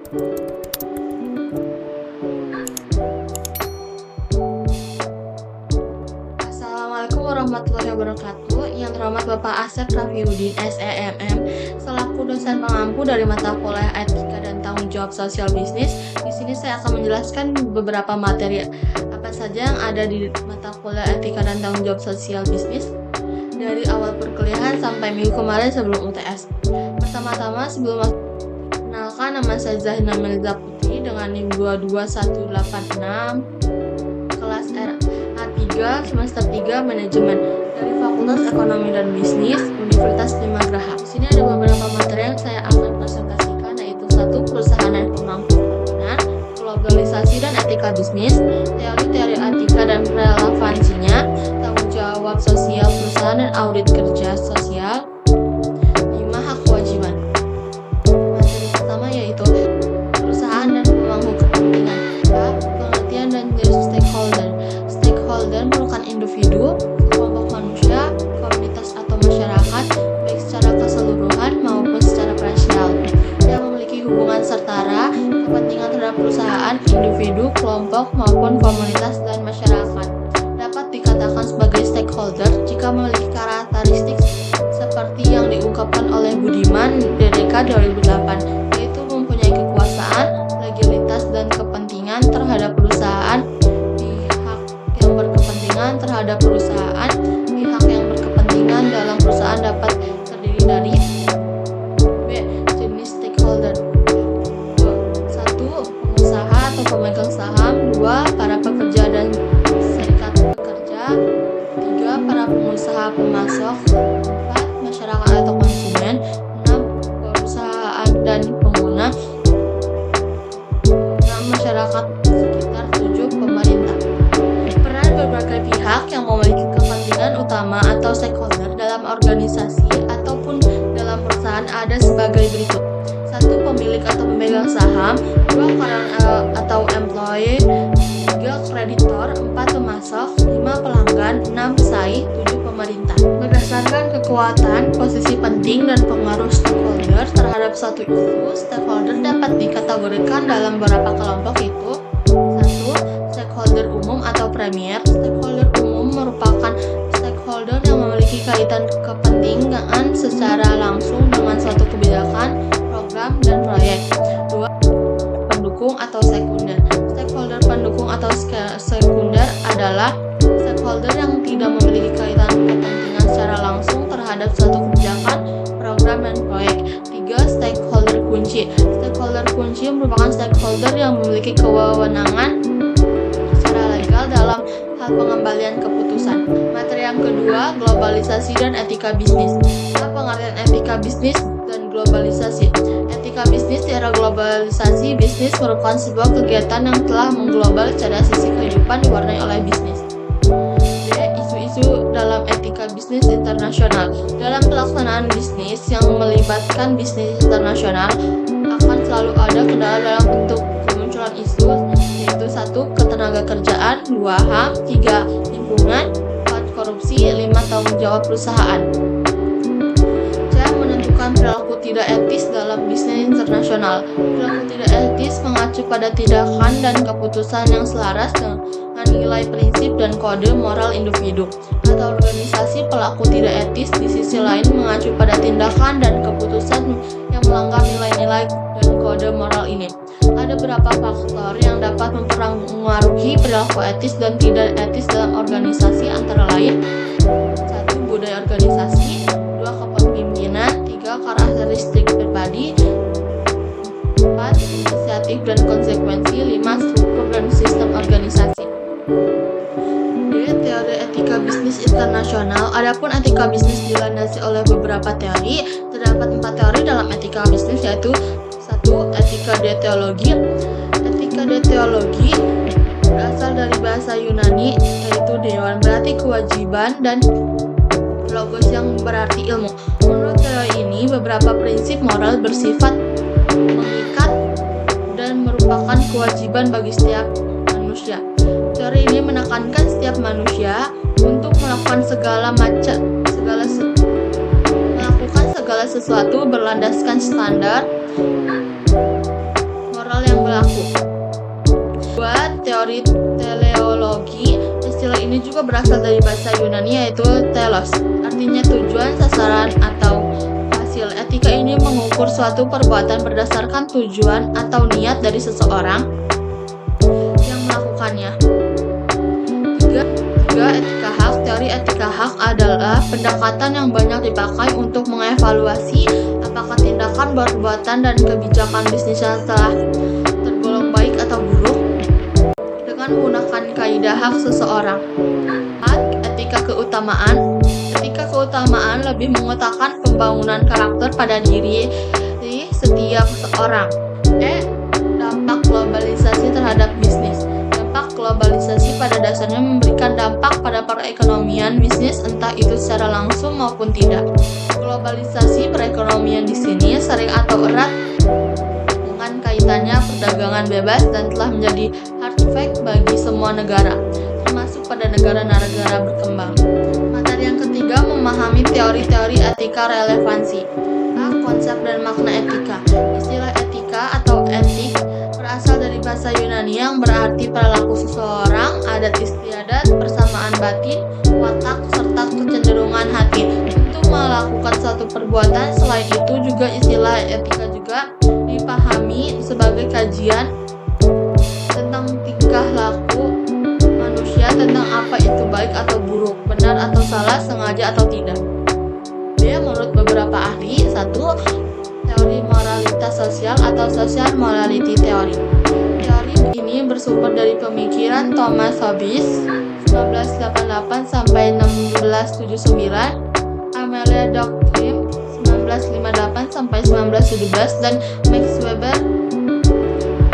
Assalamualaikum warahmatullahi wabarakatuh. Yang terhormat Bapak Asep Rafiuddin, SEMM, selaku dosen pengampu dari mata kuliah Etika dan Tanggung Jawab Sosial Bisnis. Di sini saya akan menjelaskan beberapa materi apa saja yang ada di mata kuliah Etika dan Tanggung Jawab Sosial Bisnis dari awal perkuliahan sampai minggu kemarin sebelum UTS. Pertama-tama sebelum masuk, kenalkan, nama saya Zahina Melza Putri dengan NIM 22186, kelas RA3 semester 3 manajemen dari Fakultas Ekonomi dan Bisnis Universitas Lima Graha. Di sini ada beberapa materi yang saya akan presentasikan, yaitu 1. Perusahaan dan pemangku kepentingan, globalisasi dan etika bisnis, teori-teori etika dan relevansinya, tanggung jawab sosial perusahaan dan audit kerja sosial. 5. Hak kewajiban. Materi pertama yaitu perusahaan dan pemangku kepentingan. Pengertian dan jenis stakeholder. Stakeholder merupakan individu, kelompok manusia, komunitas atau masyarakat, baik secara keseluruhan maupun secara parsial, yang memiliki hubungan setara, kepentingan terhadap perusahaan, individu, kelompok maupun komunitas dan masyarakat. Dapat dikatakan sebagai stakeholder jika memiliki karakteristik seperti yang diungkapkan oleh Budiman DDK 2008, yaitu mempunyai kekuasaan, legalitas dan kepentingan terhadap perusahaan, terhadap perusahaan. Pihak yang berkepentingan dalam perusahaan dapat terdiri dari B. Jenis stakeholder. 1. Pengusaha atau pemegang saham. 2. Para pekerja dan serikat pekerja. 3. Para pengusaha pemasok. 4. Masyarakat atau konsumen. 6. Perusahaan dan pengguna. 6. Masyarakat sekitar. 7. Pemerintah. Berbagai pihak yang memiliki kepentingan utama atau stakeholder dalam organisasi ataupun dalam perusahaan ada sebagai berikut. 1. Pemilik atau pemegang saham. 2. Karyawan atau employee. 3. Kreditor. 4. Pemasok. 5. Pelanggan. 6. Pesaing. 7. Pemerintah. Berdasarkan kekuatan, posisi penting, dan pengaruh stakeholder terhadap suatu isu, stakeholder dapat dikategorikan dalam beberapa kelompok, yaitu 1. Stakeholder umum atau premier. Stakeholder umum merupakan stakeholder yang memiliki kaitan kepentingan secara langsung dengan suatu kebijakan, program, dan proyek. 2. Pendukung atau sekunder. Stakeholder pendukung atau sekunder adalah stakeholder yang tidak memiliki kaitan kepentingan secara langsung terhadap suatu kebijakan, program, dan proyek. 3. Stakeholder kunci. Stakeholder kunci merupakan stakeholder yang memiliki kewenangan dalam hal pengembalian keputusan. Materi yang kedua, globalisasi dan etika bisnis. Apa pengertian etika bisnis dan globalisasi? Etika bisnis di era globalisasi, bisnis merupakan sebuah kegiatan yang telah mengglobal secara sisi kehidupan diwarnai oleh bisnis. D. Isu-isu dalam etika bisnis internasional. Dalam pelaksanaan bisnis yang melibatkan bisnis internasional akan selalu ada kendala dalam bentuk kemunculan isu, yaitu 1. Ketenaga kerjaan. 2. HAM. 3. Lingkungan. 4. Korupsi. 5. Tanggung jawab perusahaan. C. Menentukan perilaku tidak etis dalam bisnis internasional. Perilaku tidak etis mengacu pada tindakan dan keputusan yang selaras dengan nilai prinsip dan kode moral individu atau organisasi. Pelaku tidak etis di sisi lain mengacu pada tindakan dan keputusan yang melanggar nilai-nilai dan kode moral ini. Ada beberapa faktor yang dapat mempengaruhi perilaku etis dan tidak etis dalam organisasi, antara lain 1. Budaya organisasi. 2. Kepemimpinan. 3. Karakteristik pribadi. 4. Inisiatif dan konsekuensi. 5. Struktur dan sistem organisasi. D. Teori etika bisnis internasional. Adapun etika bisnis dilandasi oleh beberapa teori. Terdapat 4 teori dalam etika bisnis, yaitu 1. Etika deontologi. Etika deontologi berasal dari bahasa Yunani, yaitu dewan berarti kewajiban dan logos yang berarti ilmu. Menurut teori ini, beberapa prinsip moral bersifat mengikat dan merupakan kewajiban bagi setiap manusia. Teori ini menekankan setiap manusia untuk melakukan segala sesuatu berlandaskan standar ini juga berasal dari bahasa Yunani yaitu telos, artinya tujuan, sasaran, atau hasil. Etika ini mengukur suatu perbuatan berdasarkan tujuan atau niat dari seseorang yang melakukannya. Tiga, etika hak. Teori etika hak adalah pendekatan yang banyak dipakai untuk mengevaluasi apakah tindakan, perbuatan, dan kebijakan bisnis yang telah tergolong baik atau buruk dengan menggunakan kaidah hak seseorang. Etika keutamaan. Etika keutamaan lebih mengutamakan pembangunan karakter pada diri setiap seorang. Dampak globalisasi terhadap bisnis. Dampak globalisasi pada dasarnya memberikan dampak pada perekonomian bisnis, entah itu secara langsung maupun tidak. Globalisasi perekonomian di sini sering atau erat dengan kaitannya perdagangan bebas dan telah menjadi hard fact bagi semua negara, termasuk pada negara-negara berkembang. Materi yang ketiga, memahami teori-teori etika relevansi. Konsep dan makna etika. Istilah etika atau etik berasal dari bahasa Yunani yang berarti perilaku seseorang, adat istiadat, persamaan batin, watak, serta kecenderungan hati untuk melakukan suatu perbuatan. Selain itu juga istilah etika juga dipahami sebagai kajian tentang tingkah laku manusia, tentang apa itu baik atau buruk, benar atau salah, sengaja atau tidak. Menurut beberapa ahli, 1. Teori moralitas sosial atau social morality theory. Teori ini bersumber dari pemikiran Thomas Hobbes 1988 sampai 1679, Amelia Durkheim 1958 sampai 1917, dan Max Weber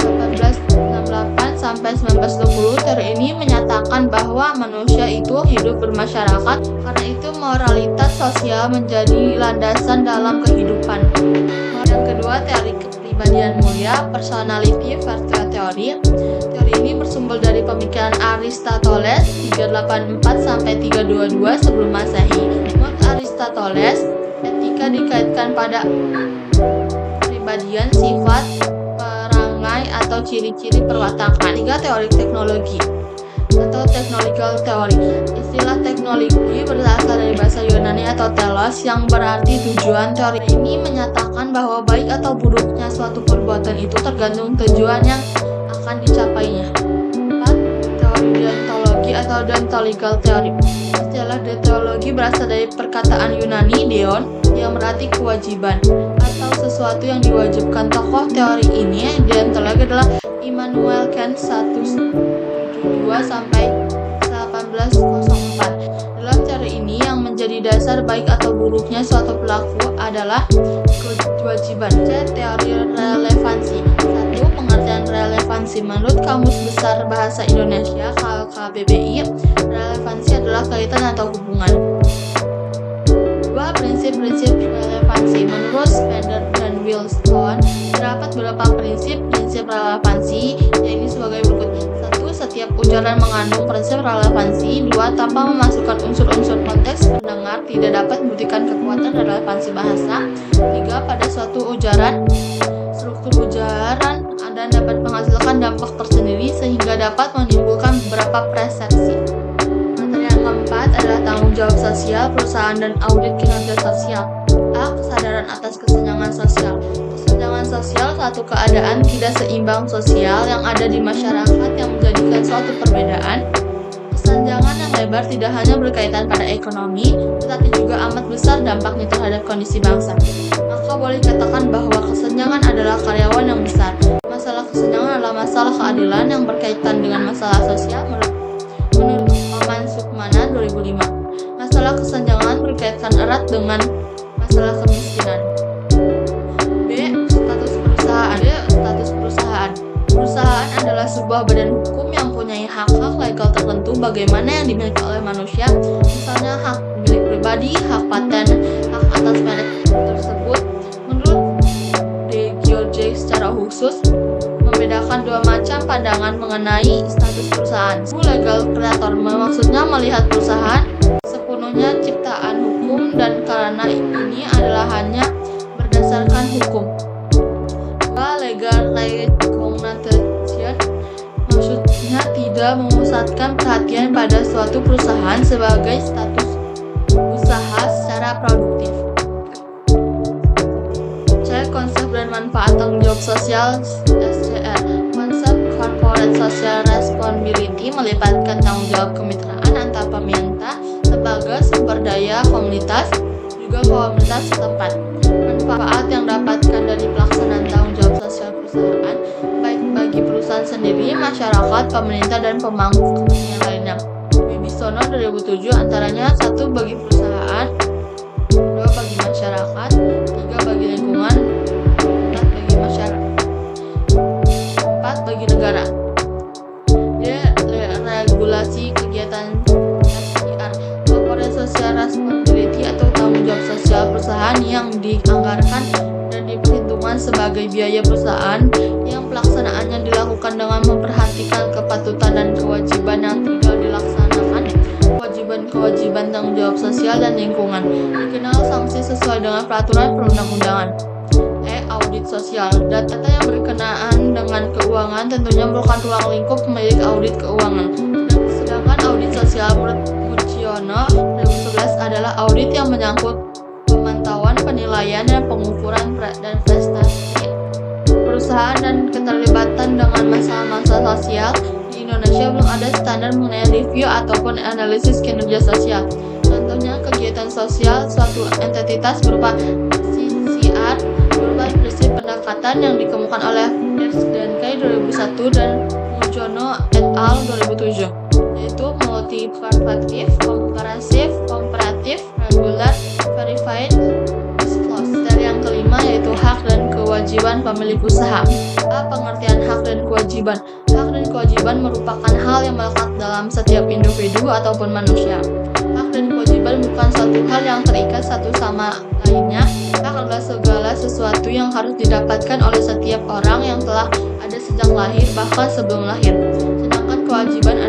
1868 sampai 1920. Teori ini menyatakan bahwa manusia itu hidup bermasyarakat, karena itu moralitas sosial menjadi landasan dalam kehidupan. Yang kedua, teori kepribadian mulia, personality virtue theory. Teori ini bersumber dari pemikiran Aristoteles 384 sampai 322 sebelum Masehi. Menurut Aristoteles, etika dikaitkan pada kepribadian, sifat, perangai, atau ciri-ciri perwatakan. 3. Teori teknologi atau technological theory. Istilah teknologi berasal dari bahasa Yunani atau telos yang berarti tujuan. Teori ini menyatakan bahwa baik atau buruknya suatu perbuatan itu tergantung tujuan yang akan dicapainya. 4. Teori deontologi atau deontological theory. Istilah deontologi berasal dari perkataan Yunani deon yang berarti kewajiban atau sesuatu yang diwajibkan. Tokoh teori ini deontologi adalah Immanuel Kant 172 sampai 1804. Dalam teori ini yang menjadi dasar baik atau buruknya suatu perilaku adalah kewajiban. Teori relevansi. 1. Pengertian relevansi. Menurut Kamus Besar Bahasa Indonesia KBBI, relevansi adalah kaitan atau hubungan. 2. Prinsip-prinsip relevansi. Menurut Spender dan Wilson, terdapat beberapa prinsip relevansi, yaitu sebagai berikut. 1. Setiap ujaran mengandung prinsip relevansi. 2. Tanpa memasukkan unsur-unsur konteks pendengar tidak dapat membuktikan kekuatan relevansi bahasa. 3. Pada suatu ujaran, struktur ujaran dan dapat menghasilkan dampak tersendiri sehingga dapat menimbulkan beberapa persepsi. Materi yang keempat adalah tanggung jawab sosial perusahaan dan audit kinerja sosial. Kesadaran atas kesenjangan sosial. Kesenjangan sosial suatu keadaan tidak seimbang sosial yang ada di masyarakat yang menjadikan suatu perbedaan. Kesenjangan yang lebar tidak hanya berkaitan pada ekonomi, tetapi juga amat besar dampaknya terhadap kondisi bangsa. Maka boleh dikatakan bahwa kesenjangan adalah karyawan yang besar. Masalah kesenjangan adalah masalah keadilan yang berkaitan dengan masalah sosial menurut Oman Sukmana 2005. Masalah kesenjangan berkaitan erat dengan masalah kemiskinan. Status perusahaan. Status perusahaan. Perusahaan adalah sebuah badan hukum yang mempunyai hak-hak legal tertentu bagaimana yang dimiliki oleh manusia, misalnya hak milik pribadi, hak paten, hak atas merek tersebut. Menurut De George secara khusus membedakan dua macam pandangan mengenai status perusahaan. Legal creator maksudnya melihat perusahaan sepenuhnya ciptaan hukum dan karena ini adalah hanya berdasarkan hukum. Legal recognition maksudnya tidak adalah memusatkan perhatian pada suatu perusahaan sebagai status usaha secara produktif. C. Konsep dan manfaat tanggung jawab sosial (SCR). Konsep Corporate Social Responsibility melibatkan tanggung jawab kemitraan antar pemerintah, lembaga, sumber daya, komunitas, juga komunitas setempat. Manfaat yang dapatkan dari pelaksanaan tanggung jawab sosial perusahaan, baik bagi perusahaan sendiri, masyarakat, pemerintah, dan pemangku kepentingan lainnya. Wibisono 2007 antaranya 1. Bagi perusahaan, 2. Bagi masyarakat, 3. Bagi lingkungan, 4. Bagi masyarakat, 4. Bagi negara. Regulasi kegiatan SIR. Corporate Social Responsibility atau tanggung jawab sosial perusahaan yang dianggarkan dan diperhitungkan sebagai biaya perusahaan yang pelaksanaannya dilakukan dengan memperhatikan kepatutan dan kewajiban yang tidak dilaksanakan, kewajiban tanggung jawab sosial dan lingkungan, dikenal sanksi sesuai dengan peraturan perundang-undangan. Audit sosial. Data yang berkenaan dengan keuangan tentunya merupakan ruang lingkup pemilik audit keuangan. Sedangkan audit sosial menurut Muciono 2011 adalah audit yang menyangkut pemantauan, penilaian, dan pengukuran dan prestasi perusahaan dan keterlibatan dengan masalah-masalah sosial. Di Indonesia belum ada standar mengenai review ataupun analisis kinerja sosial. Contohnya kegiatan sosial suatu entitas berupa CCR berupa prinsip pendekatan yang dikemukakan oleh Ersdenkai 2001 dan Mujono et al. 2007, yaitu multi-perspektif, komparatif, regular, verified, disclosed. Dan yang kelima yaitu hak dan kewajiban pemilik usaha. Pengertian hak dan kewajiban. Hak dan kewajiban merupakan hal yang melekat dalam setiap individu ataupun manusia. Hak dan kewajiban bukan suatu hal yang terikat satu sama lainnya. Hak adalah segala sesuatu yang harus didapatkan oleh setiap orang yang telah ada sejak lahir, bahkan sebelum lahir. Sedangkan kewajiban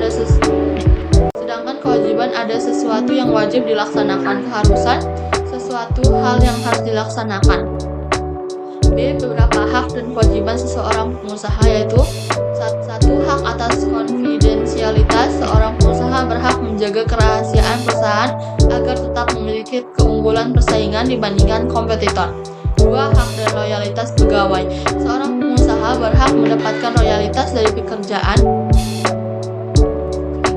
ada sesuatu yang wajib dilaksanakan, keharusan, sesuatu hal yang harus dilaksanakan. B. Beberapa hak dan kewajiban seseorang pengusaha, yaitu 1. Hak atas konfidensialitas. Seorang pengusaha berhak menjaga kerahasiaan perusahaan agar tetap memiliki keunggulan persaingan dibandingkan kompetitor. 2. Hak dan loyalitas pegawai. Seorang pengusaha berhak mendapatkan loyalitas dari pekerjaan.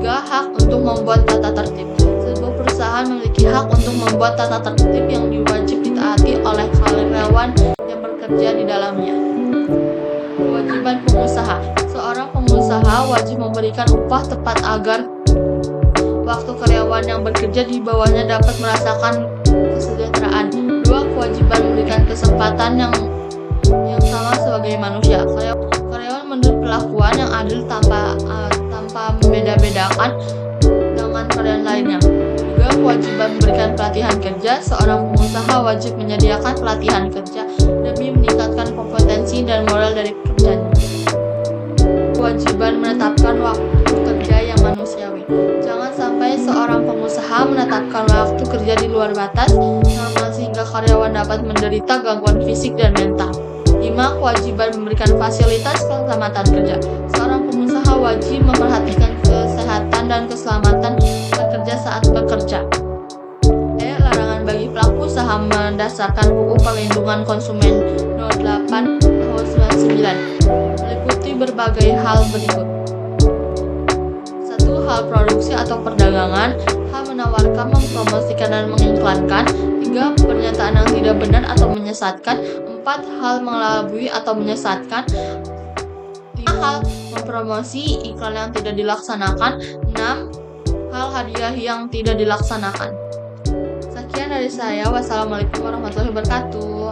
3. Hak untuk membuat tata tertib. Sebuah perusahaan memiliki hak untuk membuat tata tertib yang diwajib ditaati oleh karyawan yang bekerja di dalamnya. Kewajiban pengusaha. Seorang pengusaha wajib memberikan upah tepat agar waktu karyawan yang bekerja di bawahnya dapat merasakan kesejahteraan. 2. Kewajiban memberikan kesempatan yang sama sebagai manusia. Karyawan menurut perlakuan yang adil tanpa membeda-bedakan dengan karyawan lainnya. Juga kewajiban memberikan pelatihan kerja. Seorang pengusaha wajib menyediakan pelatihan kerja demi meningkatkan kompetensi dan moral dari pekerjanya. Kewajiban menetapkan waktu kerja yang manusiawi. Jangan sampai seorang pengusaha menetapkan waktu kerja di luar batas normal sehingga karyawan dapat menderita gangguan fisik dan mental. 5. Kewajiban memberikan fasilitas keselamatan kerja. Seorang pengusaha wajib memperhatikan kesehatan dan keselamatan pekerja saat bekerja. Larangan bagi pelaku usaha berdasarkan Buku Perlindungan Konsumen No. 8 Tahun 99 meliputi berbagai hal berikut. 1. Hal produksi atau perdagangan. Hal menawarkan, mempromosikan, dan mengiklankan. 3. Pernyataan yang tidak benar atau menyesatkan. 4. Hal mengelabui atau menyesatkan. 5. Hal mempromosi iklan yang tidak dilaksanakan. 6. Hal hadiah yang tidak dilaksanakan. Sekian dari saya. Wassalamualaikum warahmatullahi wabarakatuh.